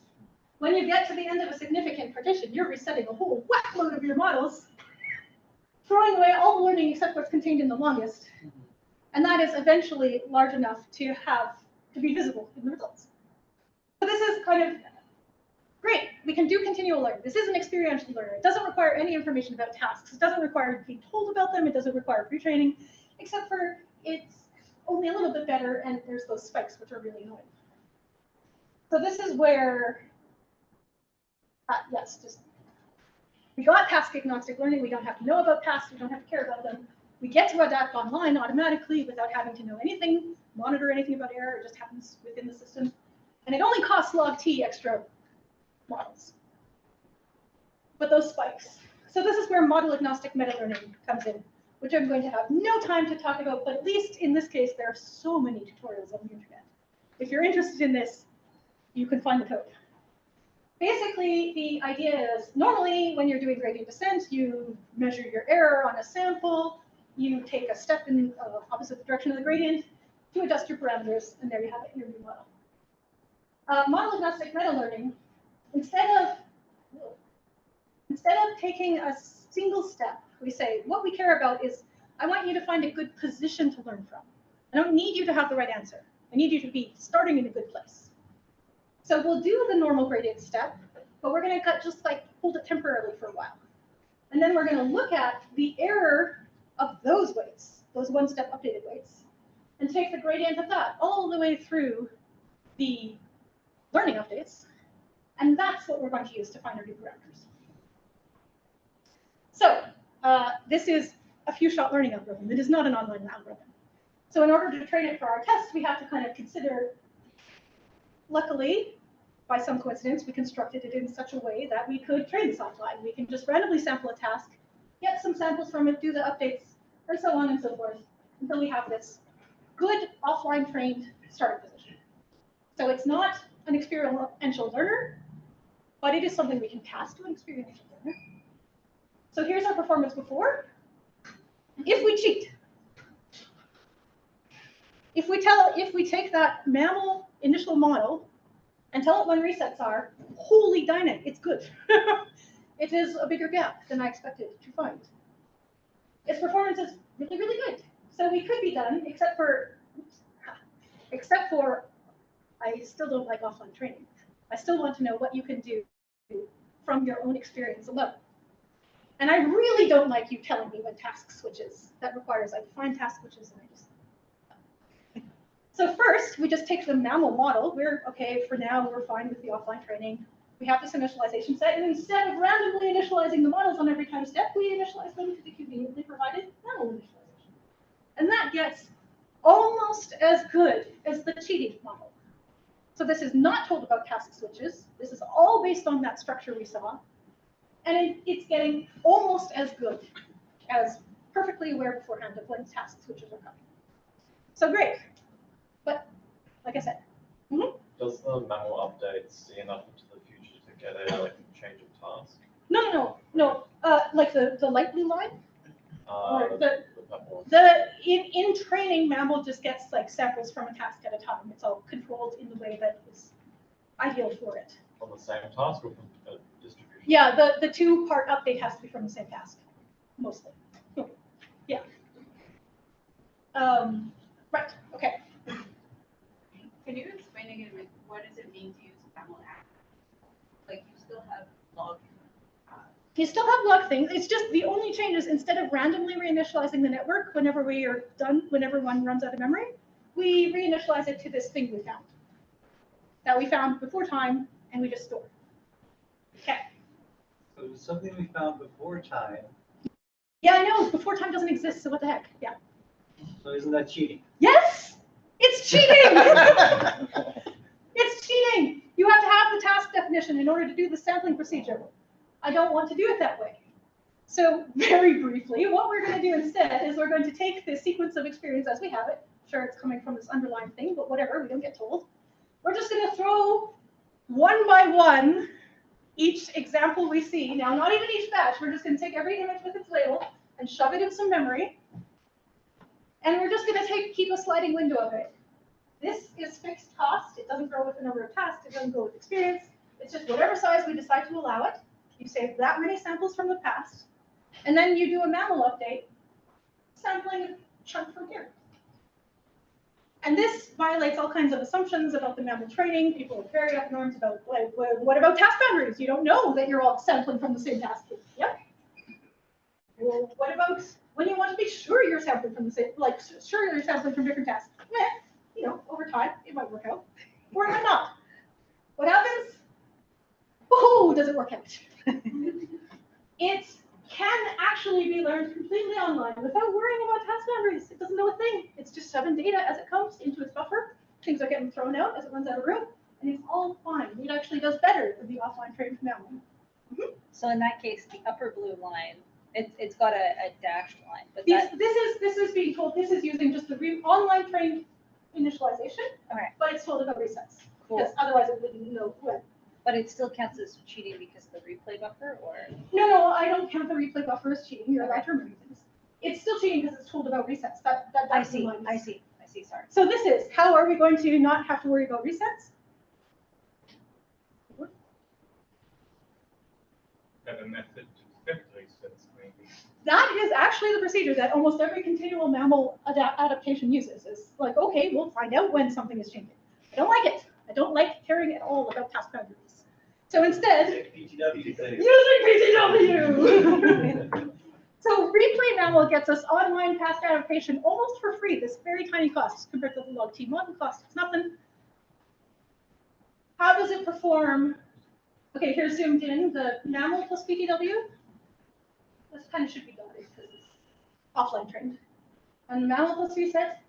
When you get to the end of a significant partition, you're resetting a whole whack load of your models, throwing away all the learning except what's contained in the longest. And that is eventually large enough to be visible in the results. So this is kind of great. We can do continual learning. This is an experiential learner. It doesn't require any information about tasks. It doesn't require being told about them. It doesn't require pre-training, except for it's only a little bit better, and there's those spikes, which are really annoying. So this is where, we got task agnostic learning. We don't have to know about tasks. We don't have to care about them. We get to adapt online automatically without having to know anything, monitor anything about error. It just happens within the system. And it only costs log T extra models. But those spikes. So this is where model agnostic meta-learning comes in, which I'm going to have no time to talk about, but at least in this case, there are so many tutorials on the internet. If you're interested in this, you can find the code. Basically, the idea is normally when you're doing gradient descent, you measure your error on a sample, you take a step in opposite direction of the gradient to adjust your parameters, and there you have it, your new model. Model agnostic meta-learning, instead of taking a single step, we say, what we care about is, I want you to find a good position to learn from. I don't need you to have the right answer. I need you to be starting in a good place. So we'll do the normal gradient step, but we're going to just like hold it temporarily for a while. And then we're going to look at the error of those weights, those one-step updated weights, and take the gradient of that all the way through the learning updates. And that's what we're going to use to find our new parameters. So this is a few-shot learning algorithm. It is not an online algorithm. So in order to train it for our tests, we have to kind of consider, luckily, by some coincidence, we constructed it in such a way that we could train this offline. We can just randomly sample a task, get some samples from it, do the updates, and so on and so forth, until we have this good offline trained starting position. So it's not an experiential learner, but it is something we can pass to an experiential learner. So here's our performance before. If we cheat, if we take that MAML initial model and tell it when resets are, holy dynamite, it's good. It is a bigger gap than I expected to find. Its performance is really, really good. So we could be done, except for I still don't like offline training. I still want to know what you can do from your own experience alone. And I really don't like you telling me when task switches. That requires I define task switches and I just. So first, we just take the MAML model. We're okay for now. We're fine with the offline training. We have this initialization set, and instead of randomly initializing the models on every time step, we initialize them to the conveniently provided MAML initialization. And that gets almost as good as the cheating model. So this is not told about task switches. This is all based on that structure we saw. And it's getting almost as good as perfectly aware beforehand of when task switches are coming. So great. But like I said, does the MAML update see enough into the future to get a change of task? No. Like the light blue line? Or in training, MAML just gets like samples from a task at a time. It's all controlled in the way that is ideal for it. On the same task or from a distribution? Yeah, the 2-part update has to be from the same task, mostly. Yeah. Right. Okay. Can you explain again, like, what does it mean to use MAML app? Like, you still have log. You still have log things. It's just the only change is instead of randomly reinitializing the network whenever we are done, whenever one runs out of memory, we reinitialize it to this thing we found. That we found before time, and we just store. Okay. So it was something we found before time. Yeah, I know. Before time doesn't exist, so what the heck? Yeah. So isn't that cheating? Yes! It's cheating! It's cheating! You have to have the task definition in order to do the sampling procedure. I don't want to do it that way. So very briefly, what we're going to do instead is we're going to take the sequence of experience as we have it. Sure, it's coming from this underlying thing, but whatever, we don't get told. We're just going to throw one by one each example we see. Now, not even each batch. We're just going to take every image with its label and shove it in some memory. And we're just going to keep a sliding window of it. This is fixed cost. It doesn't grow with the number of tasks. It doesn't go with experience. It's just whatever size we decide to allow it. You save that many samples from the past. And then you do a MAML update, sampling a chunk from here. And this violates all kinds of assumptions about the MAML training. People are very up in arms about, like, what about task boundaries? You don't know that you're all sampling from the same task. Yep. Well, what about when you want to be sure you're sampling from the same, like, sure you're sampling from different tasks? Over time, it might work out, or it might not. What happens? Oh, does it work out? It can actually be learned completely online without worrying about task boundaries. It doesn't know a thing. It's just shoving data as it comes into its buffer. Things are getting thrown out as it runs out of room, and it's all fine. It actually does better than the offline trained MAML. So in that case, the upper blue line, it's got a dashed line. But this is being told. This is using just the online trained initialization. Okay. But it's told about resets. Cool. Because otherwise it wouldn't know when. But it still counts as cheating because of the replay buffer, or? No, I don't count the replay buffer as cheating. You're allowed to remove things. It's still cheating because it's told about resets. I see. Sorry. So this is, how are we going to not have to worry about resets? Have a method to detect resets, maybe. That is actually the procedure that almost every continual MAML adaptation uses. Is like, okay, we'll find out when something is changing. I don't like it. I don't like caring at all about task boundaries. So instead, using PTW. So replay MAML gets us online task adaptation almost for free. This very tiny cost compared to the log T model cost. It's nothing. How does it perform? Okay, here's zoomed in the MAML plus PTW. This kind of should be dotted because it's offline trained. And MAML plus reset.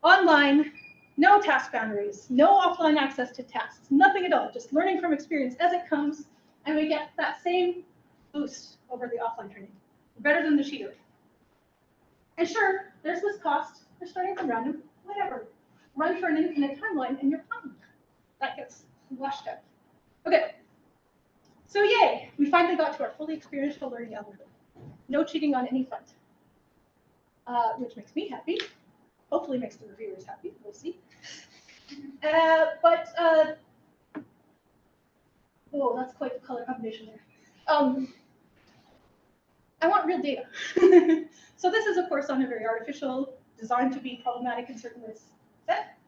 Online. No task boundaries, no offline access to tasks, nothing at all, just learning from experience as it comes, and we get that same boost over the offline training. Better than the cheater. And sure, there's this cost for starting from random, whatever. Run for an infinite timeline and you're fine. That gets washed out. Okay, so yay, we finally got to our fully experiential learning algorithm. No cheating on any front, which makes me happy. Hopefully makes the reviewers happy, we'll see. Oh, that's quite the color combination there. I want real data. So this is, of course, on a very artificial, designed to be problematic in certain ways set.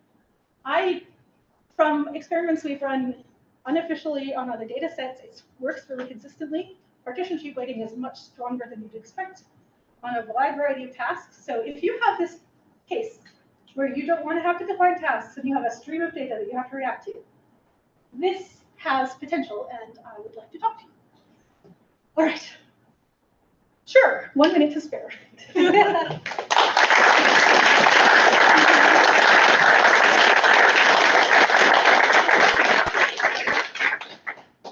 From experiments we've run unofficially on other data sets, it works really consistently. partition-tree weighting is much stronger than you'd expect on a wide variety of tasks. So if you have this case where you don't want to have to define tasks and you have a stream of data that you have to react to, this has potential, and I would like to talk to you. All right. Sure, 1 minute to spare.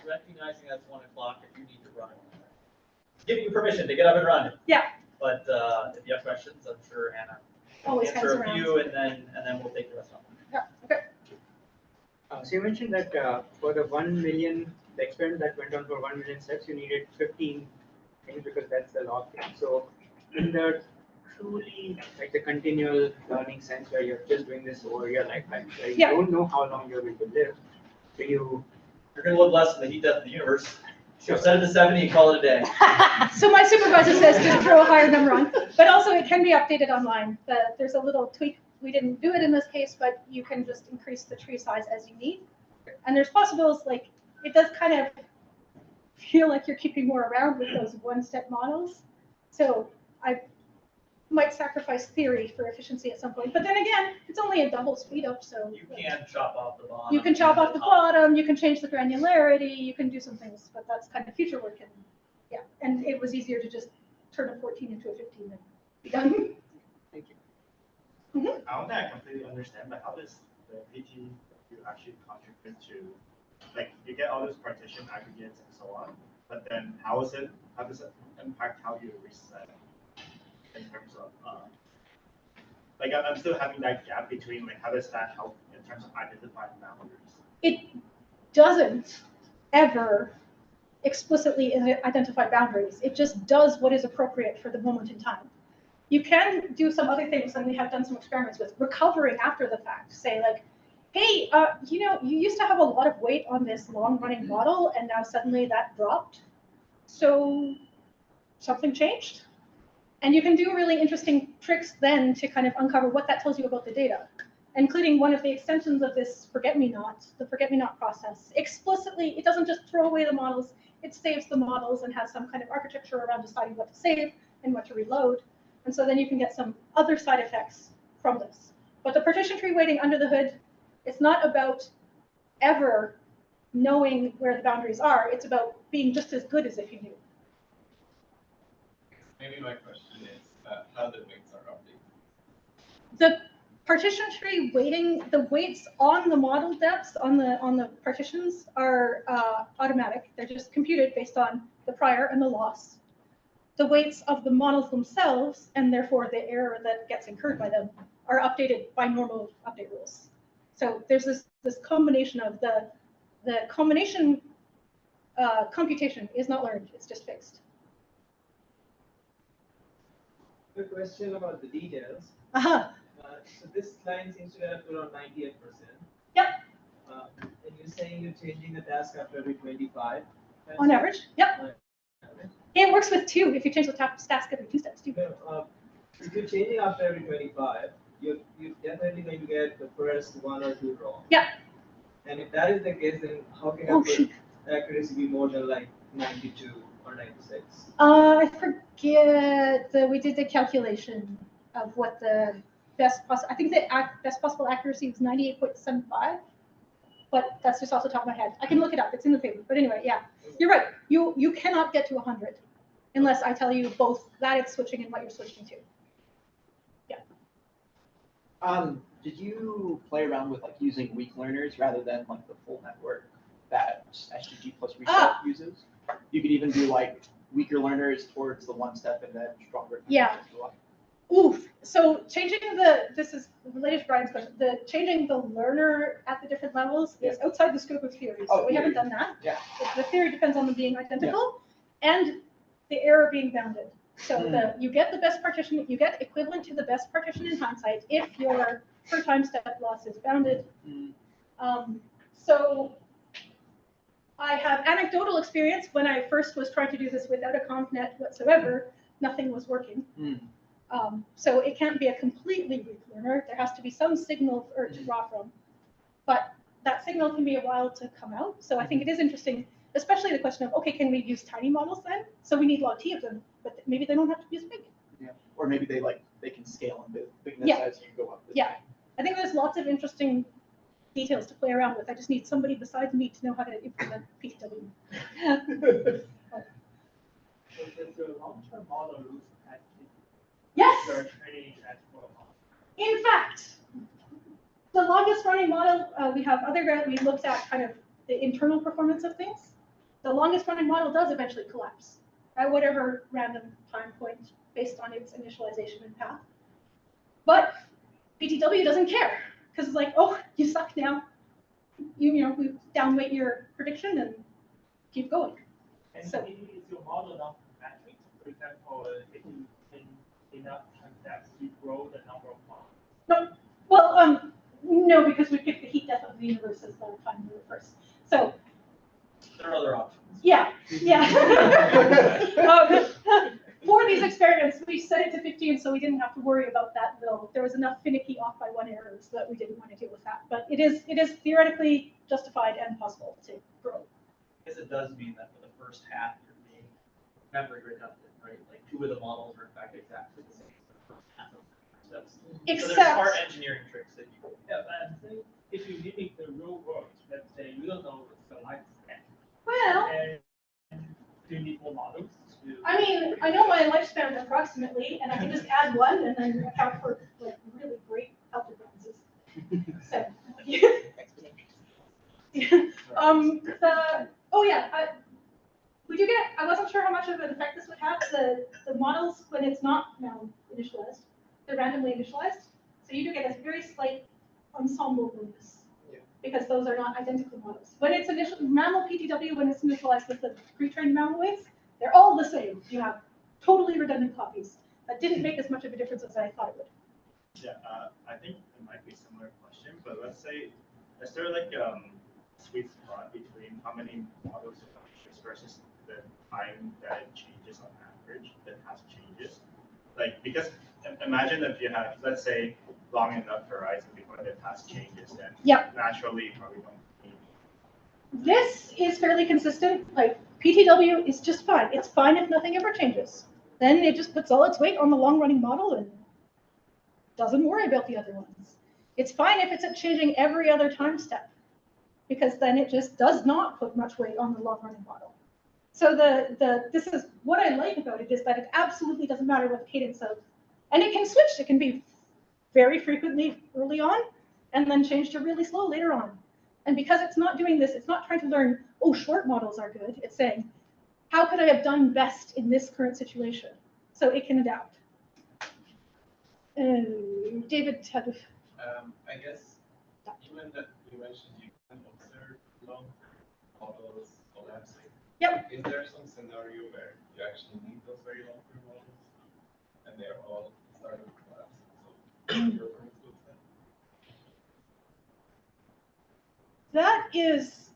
Recognizing that's 1 o'clock, if you need to run, giving you permission to get up and run. Yeah. But if you have questions, I'm sure Anna Always will answer hands a few, and then we'll take the rest of them. Yeah. Okay. So you mentioned that for the 1 million, the experiment that went on for 1 million steps, you needed 15 things because that's the log thing. So in the truly like the continual learning sense where you're just doing this over your lifetime, where you don't know how long you're going to live, so you're going to live less than the heat death of the universe. So set it to 70 and call it a day. So my supervisor says just throw a higher number on, but also it can be updated online. There's a little tweak. We didn't do it in this case, but you can just increase the tree size as you need. And there's possibles, like, it does kind of feel like you're keeping more around with those one-step models. So I might sacrifice theory for efficiency at some point. But then again, it's only a double speed up, so. You can chop off the bottom. You can chop off the bottom, you can change the granularity, you can do some things, but that's kind of future work. And yeah, and it was easier to just turn a 14 into a 15 and be done. Thank you. I don't think I completely understand, but how does the PT you actually contribute to, like, you get all those partition aggregates and so on, but then how does it impact how you reset in terms of, like, I'm still having that gap between, like, how does that help in terms of identifying boundaries? It doesn't ever explicitly identify boundaries. It just does what is appropriate for the moment in time. You can do some other things, and we have done some experiments with recovering after the fact. Say like, hey, you know, you used to have a lot of weight on this long-running model, and now suddenly that dropped. So something changed. And you can do really interesting tricks then to kind of uncover what that tells you about the data, including one of the extensions of this forget-me-not, the forget-me-not process. Explicitly, it doesn't just throw away the models, it saves the models and has some kind of architecture around deciding what to save and what to reload. And so then you can get some other side effects from this. But the partition tree weighting under the hood, it's not about ever knowing where the boundaries are. It's about being just as good as if you knew. Maybe my question is how the weights are updated. The partition tree weighting, the weights on the model depths on the partitions are automatic. They're just computed based on the prior and the loss. The weights of the models themselves, and therefore the error that gets incurred by them, are updated by normal update rules. So there's this combination of the combination computation is not learned, it's just fixed. A question about the details. Uh-huh. So this line seems to have put on 98%. Yep. And you're saying you're changing the task after every 25? On average, yep. It works with 2 if you change the task every 2 steps too. If you're changing after every 25, you're definitely going to get the first 1 or 2 wrong. Yeah. And if that is the case, then how can accuracy be more than like 92 or 96? I forget we did the calculation of what the best possible. I think the best possible accuracy was 98.75. But that's just off the top of my head. I can look it up. It's in the paper. But anyway, yeah, you're right. You cannot get to 100 unless I tell you both that it's switching and what you're switching to. Yeah. Did you play around with like using weak learners rather than like the full network that SGG plus reset uses? You could even do like weaker learners towards the 1 step and then stronger. Yeah. Oof. So changing this is related to Brian's question. Changing the learner at the different levels is outside the scope of theory. So we haven't done that. Yeah. The theory depends on them being identical and the error being bounded. So you get the best partition, you get equivalent to the best partition in hindsight if your per time step loss is bounded. So I have anecdotal experience when I first was trying to do this without a ConvNet whatsoever, nothing was working. So it can't be a completely weak learner. There has to be some signal to draw from. But that signal can be a while to come out. So I think it is interesting, especially the question of, okay, can we use tiny models then? So we need log T of them, but maybe they don't have to be as big. Yeah. Or maybe they can scale in bigness Yeah. as you go up. Yeah. I think there's lots of interesting details to play around with. I just need somebody besides me to know how to implement PTW. So does your long-term model lose capacity? Yes. You're training that for a model. In fact, the longest running model, we have we looked at kind of the internal performance of things. The longest running model does eventually collapse at whatever random time point based on its initialization and path. But PTW doesn't care because it's like, oh, you suck now. You know, we downweight your prediction and keep going. And So- is your model not metric? For example, if you can enough concepts, you grow the number of models. No, well, no, because we picked the heat death of the universe as the time first. So There are other options. yeah. For these experiments, we set it to 15, so we didn't have to worry about that little. There was enough finicky off by one error so that we didn't want to deal with that. But it is theoretically justified and possible to grow. Because it does mean that for the first half, you're being memory redundant, right? Like 2 of the models are in fact exactly the same as the first half of the steps. So there's smart engineering tricks that you can. Yeah, but I'm saying if you mimic the real world, let's say you don't know the lifespan. Well, And do you need more models? I mean, I know my lifespan approximately, and I can just add one and then account for like really great health advances. So, we do get. I wasn't sure how much of an effect this would have. The models when it's not now initialized, they're randomly initialized. So you do get a very slight ensemble bonus because those are not identical models. When it's initial MAML PTW, when it's initialized with the pre-trained MAML weights, they're all the same. You have totally redundant copies. That didn't make as much of a difference as I thought it would. Yeah, I think it might be a similar question, but let's say, is there like sweet spot between how many models you use versus the time that it changes on average, the task changes? Like, because imagine if you have, let's say, long enough horizon before the task changes, then naturally you probably don't need. This is fairly consistent. Like PTW is just fine. It's fine if nothing ever changes. Then it just puts all its weight on the long-running model and doesn't worry about the other ones. It's fine if it's changing every other time step, because then it just does not put much weight on the long-running model. So this is what I like about it is that it absolutely doesn't matter what the cadence of, and it can switch. It can be very frequently early on, and then change to really slow later on. And because it's not doing this, it's not trying to learn, oh, short models are good. It's saying, how could I have done best in this current situation? So it can adapt. David had. I guess even that you mentioned you can observe long models collapsing. Yep. Is there some scenario where you actually need those very long-term models and they're all starting to collapse? So you're going to lose them? That is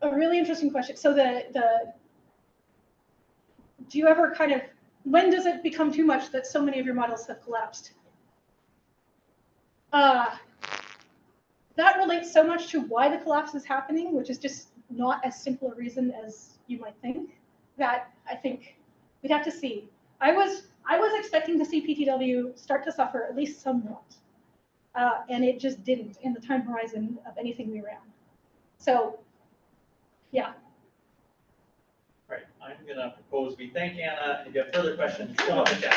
a really interesting question. So do you ever kind of, when does it become too much that so many of your models have collapsed? That relates so much to why the collapse is happening, which is just not as simple a reason as you might think, that I think we'd have to see. I was expecting to see PTW start to suffer at least somewhat, and it just didn't in the time horizon of anything we ran. So, yeah. Right, I'm gonna propose we thank Anna, and if you have further questions, come up and chat.